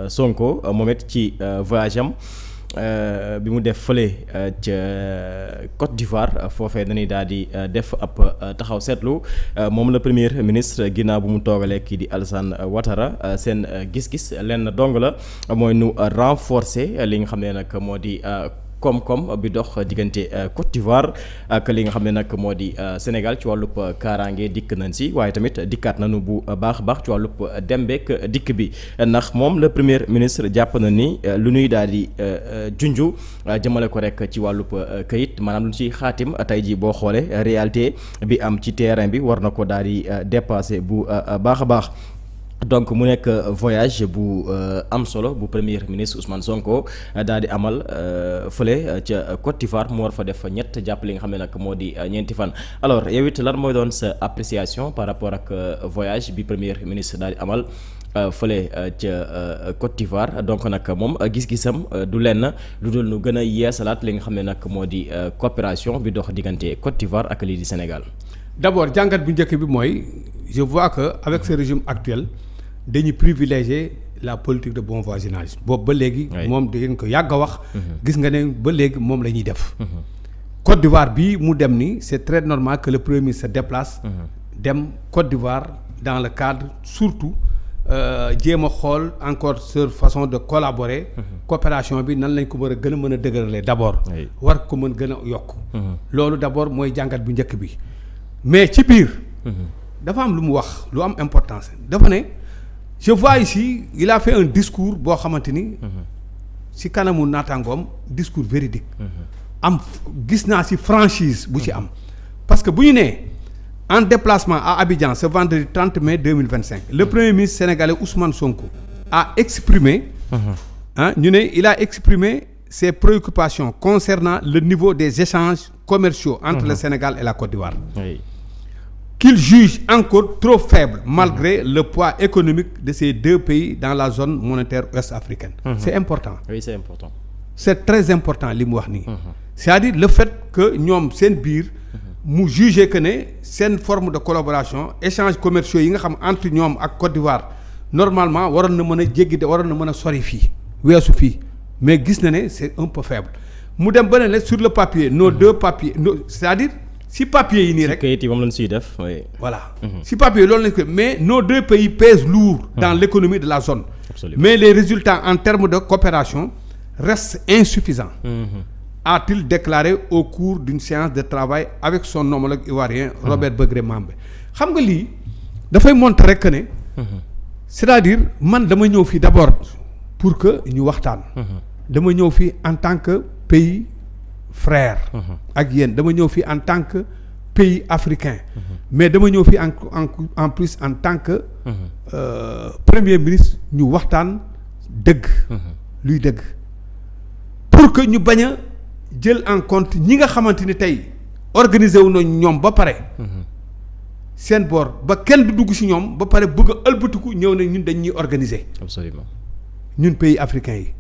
Sonko moom it ci voyage am bi mu def fële ca Côte d'Ivoire foofee dañuy daal di def ab taxaw seetlu moom la premier ministre ginnaaw bu mu toogalee kii di Alassane Ouattara seen gis-gis lenn dong la mooy nu renforcer li nga xam ne nag moo di koom-koom bi dox diggante Côte d'Ivoire ak li nga xam ne nag moo di Sénégal ci wàllub kaaraange dikk nañ si waaye tamit dikkaat nañu bu baax a baax ci wàllub dem beek dikk bi ndax moom le premier ministre jàpp na ni lu ñuy daal di junju jëmale ko rek ci wàllub këyit maanaam lu ciy xaatim tey jii boo xoolee réalité bi am ci terrain bi war na ko daal di dépasser bu baax a baax. donc mu nekk voyage bu am solo bu premier ministre Ousmane Sonko daal di amal fële ca Côte d'Ivoire mu war fa def ñett jàpp li nga xam ne nag moo di ñeenti fan. alors yow it lan mooy doon sa appréciation par rapport ak voyage bi premier ministre daal di amal fële ca Côte d'Ivoire donc nag moom gis-gisam du lenn lu dul nu gën a yeesalaat li nga xam ne nag moo di coopération bi dox diggante Côte d'Ivoire ak lii di Sénégal. d'abord jàngat bu njëkk bi mooy je vois que avec ce régime actuel. dañuy privilégier la politique de bon voisinage boobu ba léegi moom dañ ko yàgg a wax gis nga ne ba léegi moom la ñuy def Côte d'Ivoire bii mu dem ni c'est très normal que le premier ministre se déplace dem Côte d'Ivoire dans le cadre surtout jéem a xool encore sur façon de collaborer coopération bi nan lañ ko war a gën a mën a dëgëralee d'abord war ko mën gën a yokk loolu d'abord mooy jàngat bu njëkk bi mais ci biir dafa am lu mu wax lu am importance dafa ne je vois ici il a fait un discours boo xamante ni ci kanamu naataangoom discours véridique am gis naa ci franchise bu ci am parce que bu ñu nee en déplacement à Abidjan ce vendredi 30 mai 2025 le premier ministre sénégalais Ousmane Sonko a exprimé ñu ne il a exprimé ses préoccupations concernant le niveau des échanges commerciaux entre le Sénégal et la Côte d'Ivoire qu'il juge encore trop faible malgré le poids économique de ces deux pays dans la zone monétaire ouest-africaine. C'est important. Oui, c'est important. C'est très important li mu wax nii. C'est-à-dire le fait que ñoom seen biir mu juger que ne seen forme de collaboration échanges commerciaux yi nga xam entre ñoom ak Côte d'Ivoire normalement waroon na mën a jéggi de waroon na mën a sori fii weesu fii mais gis na ne c'est un peu faible mu dem ba ne sur le papier nos deux papiers c'est-à-dire si papier yi nii rek kayit yi moom lañ siy def voilà si papier loolu lañ ko mais nos deux pays pèsent lourd dans l'économie de la zone. Absolument. Mais les résultats en termes de coopération restent insuffisants. A-t-il déclaré au cours d'une séance de travail avec son homologue ivoirien Robert Begré Mambé. Xam nga lii dafay montrer rek que ne c'est-à-dire man dama ñëw fii d'abord pour que ñu waxtaan dama ñëw fii en tant que pays frère ak yéen dama ñëw fii en tant que pays africain mais dama ñëw fii en plus en tant que premier ministre ñu waxtaan dëgg luy dëgg pour que ñu bañ a jël en compte ñi nga xamante ni tey organiser wu nañ ñoom ba pare seen boor ba kenn du dugg ci ñoom ba pare bëgg a ëlbatiku ñëw ne ñun dañ ñuy organiser absolument ñun pays africains yi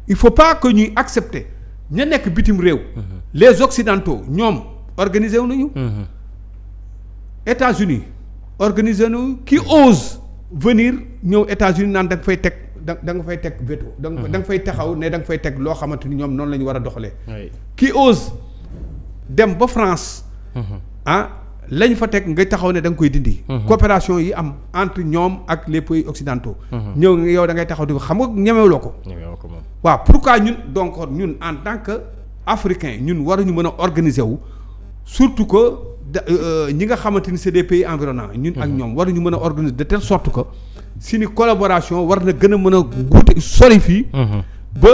il faut pas que ñuy accepter ña nekk bitim réew les occidentaux ñoom organisé wu nañu États-Unis organisé nañu qui ose venir ñëw États-Unis naan da nga fay teg da nga fay teg veto da nga fay taxaw ne da nga fay teg loo xamante ni ñoom noonu la ñu war a doxalee qui ose dem ba France lañ fa teg nga taxaw ne da nga koy dindi coopération yi am entre ñoom ak les pays occidentaux ñëw yow da ngay taxaw di ko xam nga ñemewuloo ko waaw pourquoi ñun donc ñun en tant que africain ñun waruñu mën a organiser wu surtout que ñi nga xamante ni c'est des pays environnants ñun ak ñoom waruñu mën a organiser de telle sorte que suñu collaboration war na gën a mën a guute sori fii ba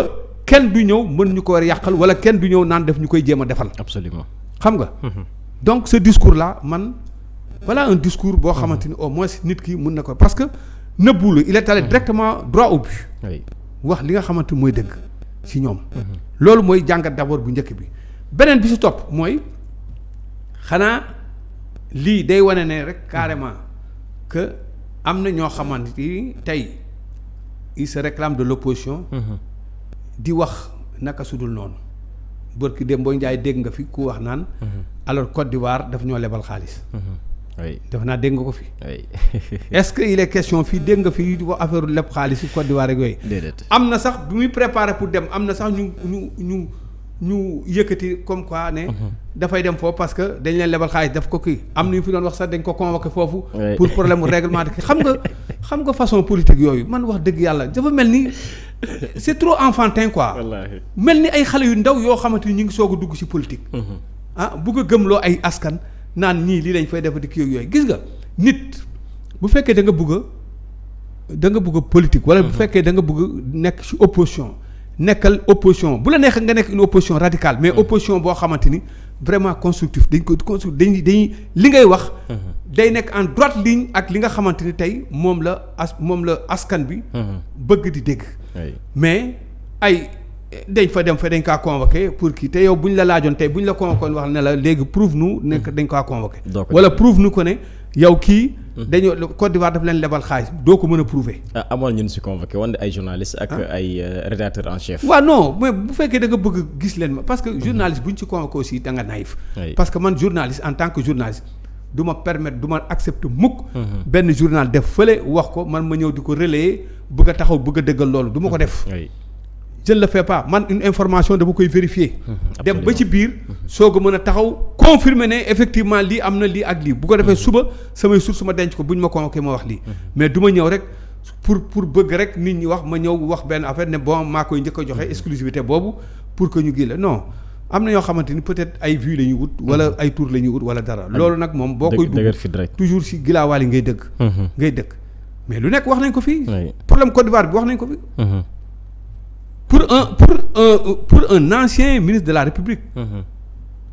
kenn du ñëw mën ñu ko war a yàqal wala kenn du ñëw naan def ñu koy jéem a defal absolument xam nga donc ce discours là man voilà un discours boo xamante ni au moins nit ki mën na ko parce que nëbbulu il est allé directement droit au but wax li nga xamante mooy dëgg ci ñoom loolu mooy jàngat d'abord bu njëkk bi beneen bi ci topp mooy xanaa lii day wane ne rek carrément que am na ñoo xamante ni tey il se réclame de l'opposition di wax naka sudul noonu bërki dem booy njaay dégg nga fi ku wax naan alors Côte d'Ivoire daf ñoo lebal xaalis def naa dégg nga ko fi. est-ce que il est question fii dégg nga fii wax affaire leb xaalis ci Côte d'Ivoire ak yooyu. am na sax bu muy préparé pour dem am na sax ñu yëkkati comme quoi ne. dafay dem foofu parce que dañ leen lebal xaalis def ko kii am na ñu fi doon wax sax dañ ko convoqué foofu. pour problème mu règlement de xam nga façon politique yooyu man wax dëgg yàlla dafa mel ni c'est trop enfantin quoi. mel ni ay xale yu ndaw yoo xamante ni ñu ngi soog a dugg ci politique. bugg a gëmloo ay askan naan ñii lii lañ fay def di kii yooyu gis nga nit bu fekkee da nga bugg a politique. wala bu fekkee da nga bugg nekk ci opposition. nekkal opposition bu la neex nga nekk une opposition radicale mais opposition boo xamante ni vraiment constructif dañuy li ngay wax day nekk en droite ligne ak li nga xamante ni tey moom la askan bi bëgg di dégg mais ay dañ fa dem fa dañ kaa convoqué pour kii te yow bu ñu la laajoon tey bu ñu la convoqué wax ne la léegi prouve nous nekk dañ kaa convoqué wala prouve nous ko ne yow kii dañoo Côte d'Ivoire daf leen lebal xaalis doo ko mën a prouver. amoon ñun si convoqué woon ay journalistes ak ay rédacteurs en chef. waaw non mais bu fekkee da nga bëgg gis leen ma parce que journaliste bu ñu ci convoqué aussi da nga naïf. parce que man journaliste en tant que journaliste du ma permettre du ma accepter mukk. benn journal def fële wax ko man ma ñëw di ko relayer bëgg a taxaw bëgg a dëggal loolu du ma ko def. je ne le fais pas man une information dama koy vérifier. dem ba ci biir soog a mën a taxaw confirmer ne effectivement lii am na lii ak lii bu ko defee suba samay source ma denc ko bu ñu ma convoqué ma wax lii. mais du ma ñëw rek pour bëgg rek nit ñi wax ma ñëw wax benn affaire ne bon maa koy njëkk a joxe exclusivité boobu pour que ñu gii la non am na ñoo xamante ni peut-être ay vues la ñuy wut. wala ay tour la ñuy wut wala dara. loolu nag moom boo koy dugg toujours si gilaawaal yi ngay dëgg. ngay dëgg mais lu nekk wax nañ ko fii. problème Côte d'Ivoire bi wax nañ ko fi. pour un ancien ministre de la République.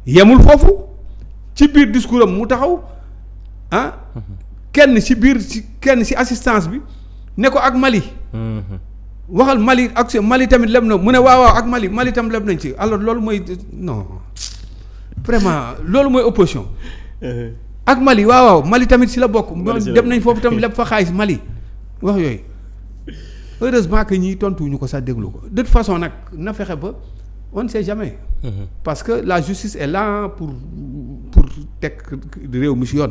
yemul foofu ci biir discours am mu taxaw kenn ci assistance bi ne ko ak Mali. waxal Mali ak Mali tamit leb na mu ne waaw ak Mali tam leb nañ ci alors loolu mooy non vraiment loolu mooy opposition. ak Mali waaw Mali tamit ci la bokk. dem nañ foofu tam leb fa xaalis Mali wax yooyu. heureusement que ñiy tontuwuñu ko sax déglu ko de toute façon nag na fexe ba on ne sait jamais. parce que la justice est là pour teg réew mi si yoon.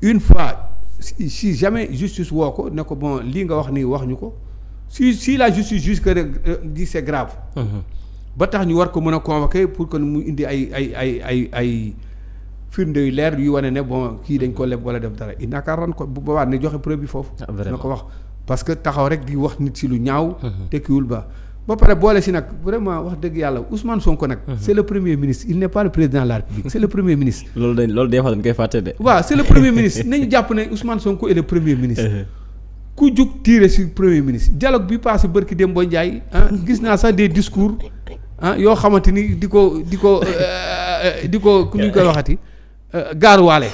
une fois si jamais justice woo ko ne ko bon lii nga wax nii wax ñu ko si la justice juge que di c'est grave. ba tax ñu war ko mën a convoquer pour que mu indi ay firnde yu leer yu wane ne bon kii dañ ko leb wala def dara il n'a qu'à ran ko bu boobaa ne joxe preuve bi foofu. na ko wax. parce que taxaw rek di wax nit si lu ñaaw. tekkiwul ba pare boole si nag vraiment wax dëgg yàlla Ousmane Sonko nag. c'est le premier ministre il n'est pas le président de la République c'est le premier ministre. loolu des fois dañ koy fàtte de. waaw c'est le premier ministre nañu jàpp ne Ousmane Sonko est le premier ministre. ku jug tirer sur premier ministre dialogue bi passé barki Demba Ndiaye gis naa sax des discours yoo xamante ni di ko ku ñu koy waxati gaaruwaale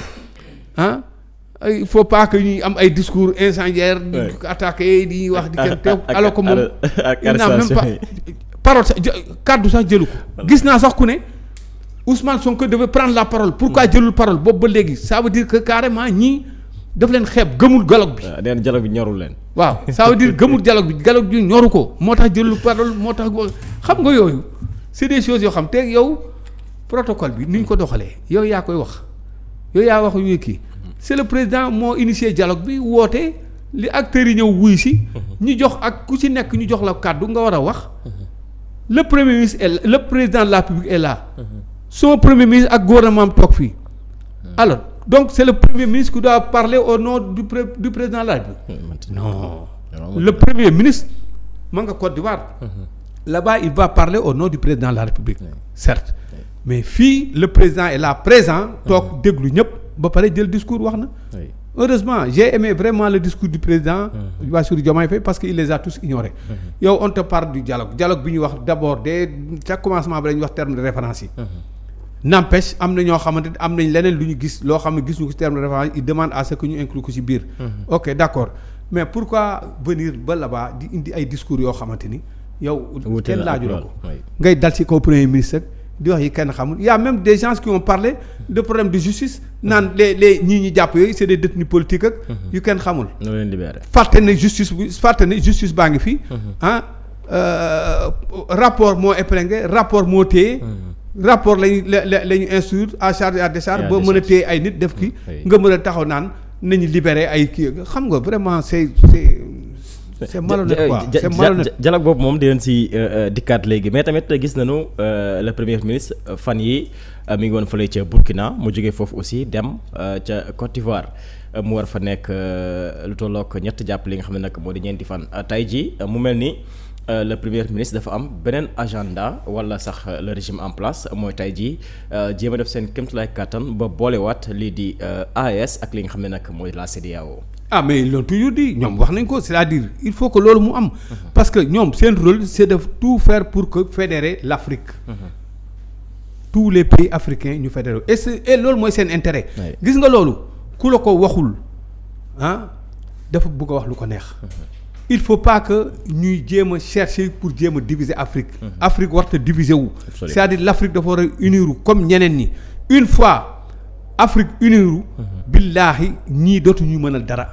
il faut pas que ñuy am ay discours incendiaires di attaqué di wax di kenn teew alors que moom il n'a même pas parole sax kàddu sax jëlu ko gis naa sax ku ne Ousmane Sonko devait prendre la parole pourquoi jëlul parole boobu ba léegi ça veut dire que carrément ñii daf leen xeeb gëmul dialogue bi neen dialogue bi ñorul leen waaw ça veut dire gëmul dialogue bi ñoru ko moo tax jëlul parole moo tax xam nga yooyu c'est des choses yoo xam te yow protocole bi ni ñu ko doxalee yow yaa koy wax yow yaa wax yu kii c'est le président moo initié dialogue bi woote li acteurs yi ñëw wuy si ñu jox ak ku ci nekk ñu jox la kàddu nga war a wax le premier ministre est le président de la République est là son premier ministre ak gouvernement toog fii alors donc c'est le premier ministre qui doit parler au nom du président de la République non le premier ministre ma nga Côte d'Ivoire là-bas il va parler au nom du président de la République certes mais fii le président est là présent toog déglu ñëpp ba pare jël discours wax na heureusement j'ai aimé vraiment le discours du président Bassirou Diomaye Faye parce que il les a tous ignorés yow on te parle du dialogue bi ñu wax d'abord dès ca commencement bi la ñuy wax terme de référence yi n'empêche am na ñoo xamante am nañ leneen lu ñu gis loo xam ne gis ñu ko ci terme de référence il demande à ce que ñu inclure ko ci biir ok d'accord mais pourquoi venir ba là-bas di indi ay discours yoo xamante ni yow kenn laaju la ko ngay dal ci kaw premier ministre di wax yi kenn xamul y a même des gens qui ont parlé de problème de justice naan les ñi jàpp yooyu c'est des détenus politiques ak yu kenn xamul fàtte ne justice baa ngi fii rapport moo épinglé rapport moo téye rapport la ñu instruire à charge et à décharge ba mën a téye ay nit def ki nga mën a taxaw naan nañu libérer ay kii xam nga vraiment c'est malhonnête quoi c'est malhonnête. Dialogue boobu moom di leen si dikkaat léegi mais tamit gis nañu le premier ministre fan yi mi ngi woon fële ca Burkina mu jógee foofu aussi dem ca Côte d'Ivoire mu war fa nekk lu tollook ñett jàpp li nga xam ne nag moo di ñeenti fan tey jii mu mel ni le premier ministre dafa am beneen agenda wala sax le régime en place mooy tey jii jéem a def seen kéemtulaay kàttan ba boolewaat lii di AES ak li nga xam ne nag mooy la CEDEAO. ah mais ils l'ont toujours dit ñoom wax nañ ko c'est-à-dire il faut que loolu mu am. parce que ñoom seen rôle c'est de tout faire pour que fédérer l'Afrique. tous les pays africains ñu fédéré et loolu mooy seen intérêt. gis nga loolu ku la ko waxul ah dafa bëgg a wax lu ko neex. il faut pas que ñuy jéem a chercher pour jéem a diviser Afrique. Afrique warta diviser wu. c'est-à-dire l'Afrique dafa war a unir comme ñeneen ñi une fois Afrique unir. billaahi ñii dootuñu mën a dara.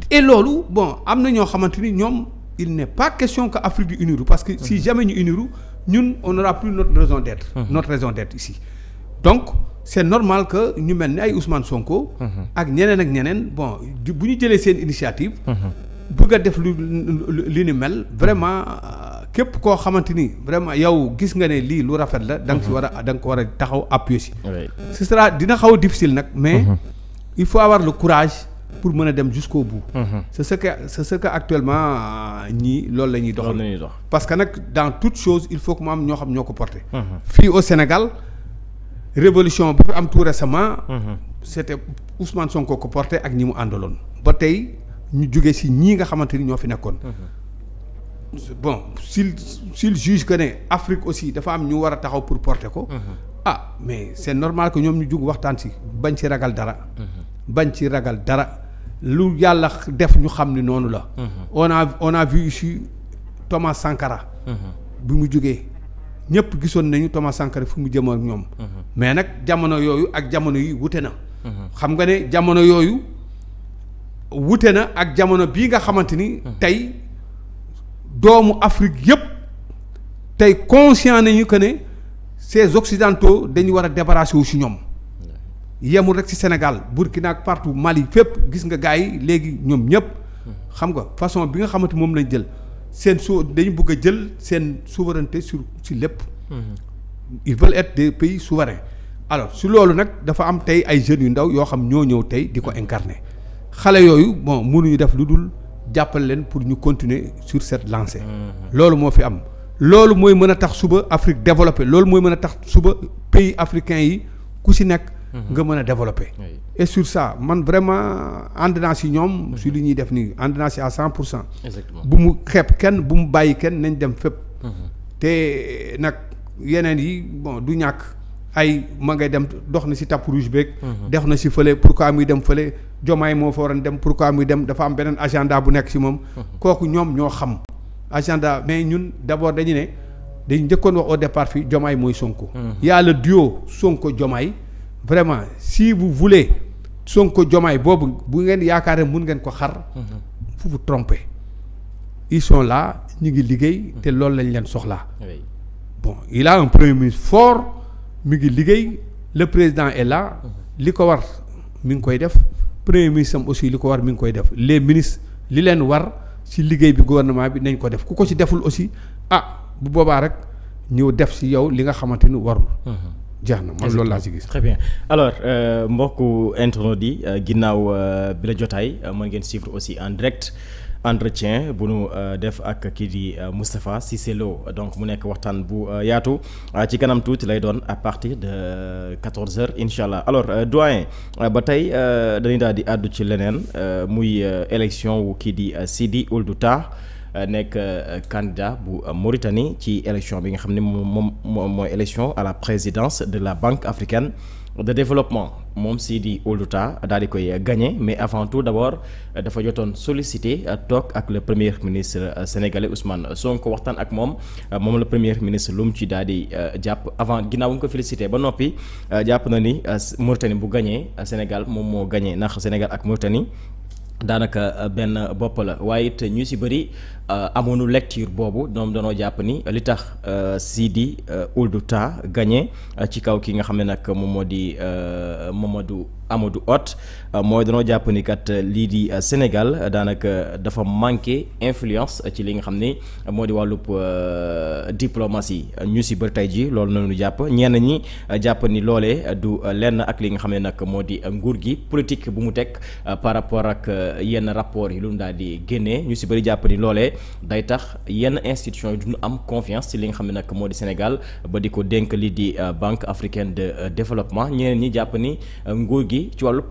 et loolu bon am na ñoo xamante ni ñoom il n'est pas question que Afrique di unir parce que si jamais ñu unir ñun on n'aura plus notre raison d'être. notre raison d'être ici. donc c'est normal que ñu mel ni ay Ousmane Sonko. ak ñeneen bon bu ñu jëlee seen initiative. bëgg a def li ni mel vraiment képp koo xamante ni vraiment yow gis nga ne lii lu rafet la da nga ci war a da nga ko war a taxaw appuyer si. ce sera dina xaw a difficile nag mais il faut avoir le courage pour mën a dem jusqu'au bout. c'est ce que actuellement ñii loolu la ñuy doxal. parce que nag dans toute chose il faut que mu am ñoo xam ñoo ko porté. fii au Sénégal révolution bu am tout récemment. c'était Ousmane Sonko ko porté ak ñi mu àndaloon ba tey. ñu jógee ci ñii nga xamante ni ñoo fi nekkoon. bon s'il juge que ne Afrique aussi dafa am ñu war a taxaw pour porter ko. ah mais c'est normal que ñoom ñu jug waxtaan ci bañ ci ragal dara. bañ ci ragal dara lu yàlla def ñu xam ni noonu la. on a vu ici Thomas Sankara. bi mu jógee ñëpp gisoon nañu Thomas Sankara fu mu jëm ak ñoom. mais nag jamono yooyu ak jamono yi wute na. xam nga ne jamono yooyu. wute na ak jamono bii nga xamante ni tey doomu Afrique yëpp tey conscient nañu que ne ces occidentaux dañu war a débarrasser wu ci ñoom yemul rek ci Sénégal Burkina ak partout Mali fépp gis nga gars yi léegi ñoom ñëpp xam nga façon bi nga xamante moom lañ jël seen dañu bëgg a jël seen souveraineté ci lépp ils veulent être des pays souverains alors ci loolu nag dafa am tey ay jeunes yu ndaw yoo xam ñoo ñëw tey di ko incarner xale yooyu bon mënuñu def lu dul jàppale leen pour ñu continuer sur cette lancée. loolu moo fi am. loolu mooy mën a tax suba Afrique développé loolu mooy mën a tax suba pays africains yi ku ci nekk. nga mën a développé. et sur ça man vraiment ànd naa ci ñoom. ci li ñuy def nii ànd naa ci à 100%. exactement bu mu xeeb kenn bu mu bàyyi kenn nañ dem fépp. te nag yeneen yi bon du ñàkk. ay ma ngay dem dox na ci tapis rouge beeg. def na ci fële pourquoi muy dem fële Diomaye moo fa waroon dem pourquoi muy dem dafa am beneen agenda bu nekk ci moom. kooku ñoom ñoo xam. agenda mais ñun d'abord dañu ne dañu njëkkoon wax au départ fii Diomaye mooy Sonko. y a le duo Sonko Diomaye vraiment si vous voulez Sonko Diomaye boobu bu ngeen yaakaar ne mun ngeen ko xar. vous vous trompez. ils sont là ñu ngi liggéey te loolu lañ leen soxlaa. bon il a un premier ministre fort. mi ngi liggéey le président est là li ko war mi ngi koy def premier ministre am aussi li ko war mi ngi koy def les ministres li leen war ci liggéey bi gouvernement bi nañ ko def ku ko ci deful aussi bu boobaa rek ñëw def ci yow li nga xamante ni warul. jeex na man loolu laa ci gis. très bien alors mbokku internautes yi ginnaaw bi la jotaay mën ngeen suivre aussi en direct. entretien bu nu def ak kii di Moustapha Cissé Lo donc mu nekk waxtaan bu yaatu ci kanam tuuti lay doon à partir de 14h incha allah alors doyen ba tey dañuy daal di àddu ci leneen muy élection wu kii di Sidi Ould Tah nekk candidat bu Mauritanie ci élection bi nga xam ne moom mooy élection à la présidence de la Banque africaine de développement moom Sidi Ould Tah daal di koy gagné mais avant tout d'abord dafa jotoon sollicité toog ak le premier ministre sénégalais Ousmane Sonko waxtaan ak moom le premier ministre lu mu ci daal di jàpp avant ginnaaw bu ñu ko félicité ba noppi jàpp na ni Mauritanie bu gagné Sénégal moom moo gagné ndax Sénégal ak Mauritanie daanaka benn bopp la waaye it ñu ci bëri amoonu lecture boobu ñoom danoo jàpp ni li tax Sidi Ould Tah gagné ci kaw ki nga xam ne nag moom moo di Amadou Hott mooy danoo jàpp ni kat lii di Sénégal daanaka dafa manqué influence ci li nga xam ni moo di wàllub diplomatie ñu si bëri tey ji loolu nañu jàpp ñenn ñi jàpp ni loolee du lenn ak li nga xam ne nag moo di nguur gi politique bu mu teg par rapport ak yenn rapport yi lu mu daal di génnee ñu si bëri jàpp ni loolee day tax yenn institutions yi duñu am confiance ci li nga xam ne nag moo di Sénégal ba di ko dénk lii di Banque africaine de développement ñeneen ñi jàpp ni nguur gi ci wàllub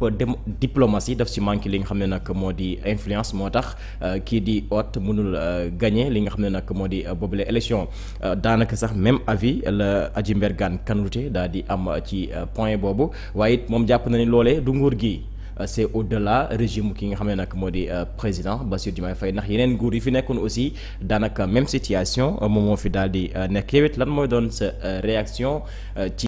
diplomatie daf ci manqué li nga xam ne nag moo di influence moo tax kii di Hott mënul gagné li nga xam ne nag moo di boobule élection daanaka sax même avis la Adji Mbergane Kanouté daal di am ci point boobu waaye it moom jàpp na ni loolee du nguur gi c'est au-delà régime ki nga xam ne nag moo di président Bassirou Diomaye Faye ndax yeneen nguur yi fi nekkoon aussi daanaka même situation moom moo fi daal di nekk yow it lan mooy doon sa réaction ci